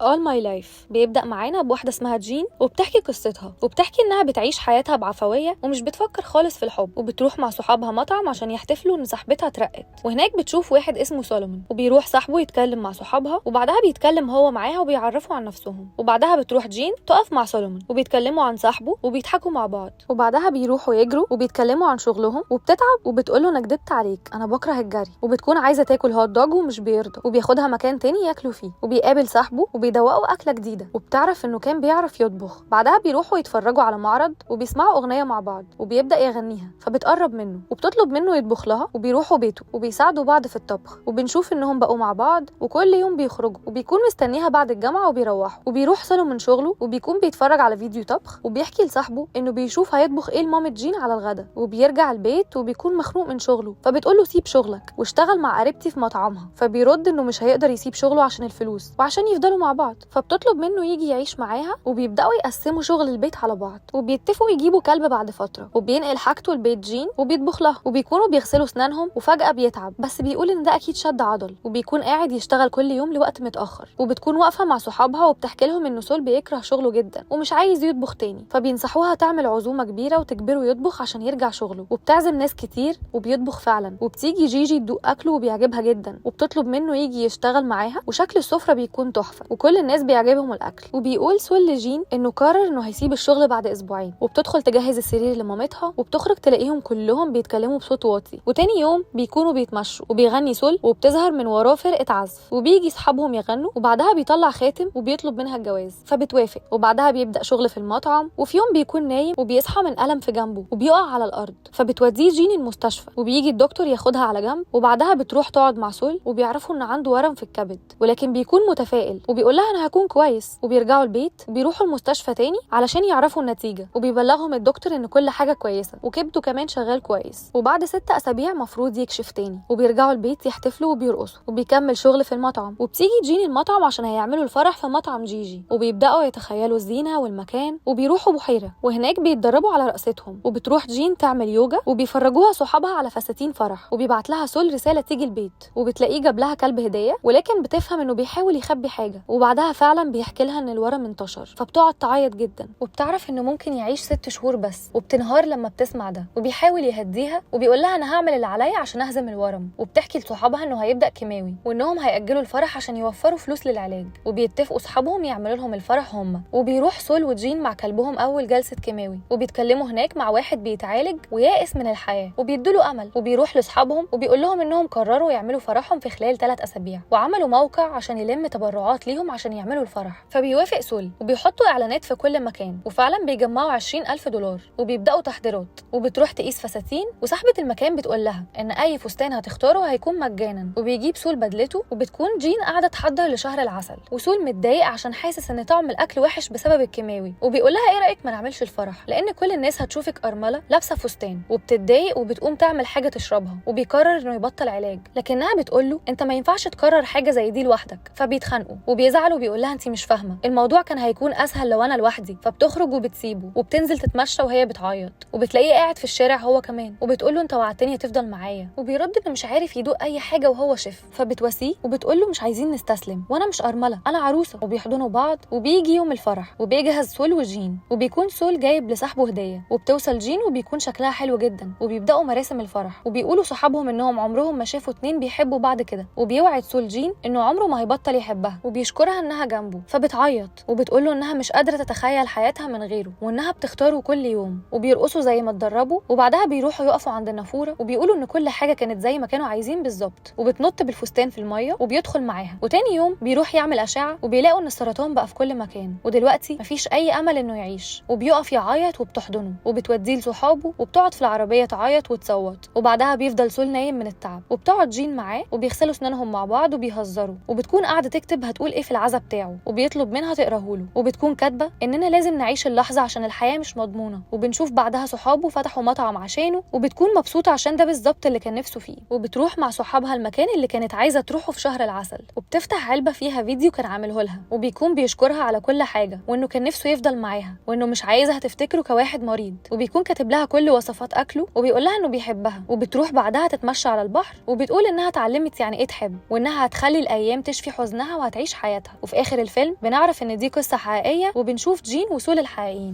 All My Life بيبدأ معانا بواحدة اسمها جين وبتحكي قصتها وبتحكي إنها بتعيش حياتها بعفوية ومش بتفكر خالص في الحب، وبتروح مع صحابها مطعم عشان يحتفلوا إن صاحبتها اترقت، وهناك بتشوف واحد اسمه سولومون وبيروح صاحبه يتكلم مع صحابها وبعدها بيتكلم هو معاها وبيعرفوا عن نفسهم، وبعدها بتروح جين تقف مع سولومون وبيتكلموا عن صاحبه وبيضحكوا مع بعض، وبعدها بيروحوا يجروا وبيتكلموا عن شغلهم وبتتعب وبتقوله أنا كدبت عليك أنا بكره الجري، وبتكون عايزة تاكل هوت دوج ومش بيرضى وبياخدها مكان تاني ياكلوا فيه، وبيقابل صاحبه وبيدوقوا أكلة جديدة وبتعرف إنه كان بيعرف يطبخ. بعدها بيروحوا يتفرجوا على معرض وبيسمعوا أغنية مع بعض وبيبدأ يغنيها، فبتقرب منه وبتطلب منه يطبخ لها وبيروحوا بيته وبيساعدوا بعض في الطبخ، وبنشوف إنهم بقوا مع بعض وكل يوم بيخرجوا وبيكون مستنيها بعد الجامعة وبيروحوا، وبيروح سولو من شغله وبيكون بيتفرج على فيديو طبخ وبيحكي لصاحبه إنه بيشوف هيطبخ إيه لمامة جين على الغدا، وبيرجع البيت وبيكون مخنوق من شغله فبتقول له سيب شغلك واشتغل مع قريبتي في مطعمها، فبيرد إنه مش هيقدر يسيب شغله عشان الفلوس وعشان يفضلوا مع بعض، فبتطلب منه يجي يعيش معاها وبيبداوا يقسموا شغل البيت على بعض، وبيتفقوا يجيبوا كلب بعد فتره وبينقل حاجته لبيت جين وبيطبخ لها، وبيكونوا بيغسلوا اسنانهم وفجاه بيتعب بس بيقول ان ده اكيد شد عضل، وبيكون قاعد يشتغل كل يوم لوقت متاخر، وبتكون واقفه مع صحابها وبتحكي لهم ان سول بيكره شغله جدا ومش عايز يطبخ تاني، فبينصحوها تعمل عزومه كبيره وتجبره يطبخ عشان يرجع شغله، وبتعزم ناس كتير وبيطبخ فعلا، وبتيجي جيجي تدوق اكله وبيعجبها جدا وبتطلب منه يجي يشتغل معاها، وشكل السفره بيكون تحفه وكل الناس بيعجبهم الاكل، وبيقول سول لجين انه قرر انه هيسيب الشغل بعد اسبوعين، وبتدخل تجهز السرير لمامتها وبتخرج تلاقيهم كلهم بيتكلموا بصوت واطي، وتاني يوم بيكونوا بيتمشوا وبيغني سول وبتظهر من وراه فرقه عزف وبيجي صحابهم يغنوا، وبعدها بيطلع خاتم وبيطلب منها الجواز فبتوافق، وبعدها بيبدا شغل في المطعم، وفي يوم بيكون نايم وبيصحى من ألم في جنبه وبيقع على الارض، فبتوديه جين المستشفى وبيجي الدكتور ياخدها على جنب، وبعدها بتروح تقعد مع سول وبيعرفوا ان عنده ورم في الكبد، ولكن بيكون متفائل وبيقول لها انا هكون كويس، وبيرجعوا البيت وبيروحوا المستشفى تاني علشان يعرفوا النتيجه، وبيبلغهم الدكتور ان كل حاجه كويسه وكبده كمان شغال كويس، وبعد 6 أسابيع مفروض يكشف تاني، وبيرجعوا البيت يحتفلوا وبيرقصوا، وبيكمل شغل في المطعم، وبتيجي جين المطعم عشان هيعملوا الفرح في مطعم جيجي، وبيبداوا يتخيلوا الزينه والمكان، وبيروحوا بحيره وهناك بيتدربوا على رقصتهم، وبتروح جين تعمل يوجا وبيفرجوها صحابها على فساتين فرح، وبيبعت لها سول رساله تيجي البيت، وبتلاقيه جاب لها كلب هديه ولكن بتفهم انه بيحاول يخبي حاجه، وبعدها فعلا بيحكي لها ان الورم انتشر، فبتقعد تعيط جدا وبتعرف انه ممكن يعيش 6 شهور بس، وبتنهار لما بتسمع ده، وبيحاول يهديها وبيقول لها انا هعمل اللي عليا عشان اهزم الورم، وبتحكي لصحابها انه هيبدا كيماوي وانهم هيأجلوا الفرح عشان يوفروا فلوس للعلاج، وبيتفقوا صحابهم يعملوا لهم الفرح هم، وبيروح سول وجين مع كلبهم اول جلسه كيماوي، وبيتكلموا هناك مع واحد بيتعالج ويائس من الحياه وبيدوا له امل، وبيروح لاصحابهم وبيقول لهم انهم قرروا يعملوا فرحهم في خلال 3 أسابيع وعملوا موقع عشان يلم تبرعات ليهم عشان يعملوا الفرح، فبيوافق سول وبيحطوا اعلانات في كل مكان، وفعلا بيجمعوا 20,000 دولار وبيبداوا تحضيرات، وبتروح تقيس فساتين، وصاحبه المكان بتقول لها ان اي فستان هتختاره هيكون مجانا، وبيجيب سول بدلته، وبتكون جين قاعده تحضر لشهر العسل، وسول متضايق عشان حاسس ان طعم الاكل وحش بسبب الكيماوي، وبيقول لها ايه رايك ما نعملش الفرح لان كل الناس هتشوفك ارمله لابسه فستان، وبتتضايق وبتقوم تعمل حاجه تشربها، وبيقرر انه يبطل علاج، لكنها بتقول له انت ما ينفعش تكرر حاجه زي دي لوحدك، فبيتخانقوا وبيزعلوا، وبيقول لها انت مش فاهمه الموضوع كان هيكون اسهل لو انا لوحدي، فبتخرج وبتسيبه وبتنزل تتمشى وهي بتعيط، وبتلاقيه قاعد في الشارع هو كمان، وبتقول له انت وعدتني هتفضل معايا، وبيرد انه مش عارف يدوق اي حاجه وهو شيف، فبتواسيه وبتقول له مش عايزين نستسلم وانا مش ارمله انا عروسه، وبيحضنوا بعض، وبيجي يوم الفرح وبيجهز سول وجين، وبيكون سول جايب لصاحبه هديه، وبتوصل جين وبيكون شكلها حلو جدا، وبيبداوا مراسم الفرح، وبيقولوا صحابهم انهم عمرهم ما شافوا 2 بيحبوا بعض كده، وبيوعد سول جين انه عمره ما هيبطل يحبها، وبيشكرها انها جنبه، فبتعيط وبتقول له انها مش قادره تتخيل حياتها من غيره وانها بتختاره كل يوم، وبيرقصوا زي ما اتدربوا، وبعدها بيروحوا يقفوا عند النافوره وبيقولوا ان كل حاجه كانت زي ما كانوا عايزين بالظبط، وبتنط بالفستان في الميه وبيدخل معاها، وتاني يوم بيروح يعمل اشعه وبيلاقوا ان السرطان بقى في كل مكان، ودلوقتي مفيش اي امل انه يعيش، وبيقف يعيط وبتحضنه وبتوديه لصحابه، وبتقعد في العربيه تعيط وتصوت، وبعدها بيفضل سول نايم من التعب، وبتقعد جين معاه وبيغسلوا اسنانهم مع بعض وبيهزروا، وبتكون قاعده تكتب هتقول ايه في العزا بتاعه، وبيطلب منها تقراه له، وبتكون كاتبه اننا لازم نعيش اللحظه عشان الحياه مش مضمونه، وبنشوف بعدها صحابه فتحوا مطعم عشانه، وبتكون مبسوطه عشان ده بالظبط اللي كان نفسه فيه، وبتروح مع صحابها المكان اللي كانت عايزه تروحه في شهر العسل، وبتفتح علبه فيها فيديو كان عامله لها، وبيكون بيشكرها على كل حاجه وانه كان نفسه يفضل معاها وانه مش عايزها تفتكره كواحد مريض، وبيكون كاتب لها كل وصفات اكله، وبيقول لها انه بيحبها، وبتروح بعدها تتمشى على البحر، وبتقول انها اتعلمت يعني ايه تحب، وانها هتخلي الايام تشفي حزنها وهتعيش حياتها. وفي آخر الفيلم بنعرف إن دي قصة حقيقية وبنشوف جين وسول الحقيقيين.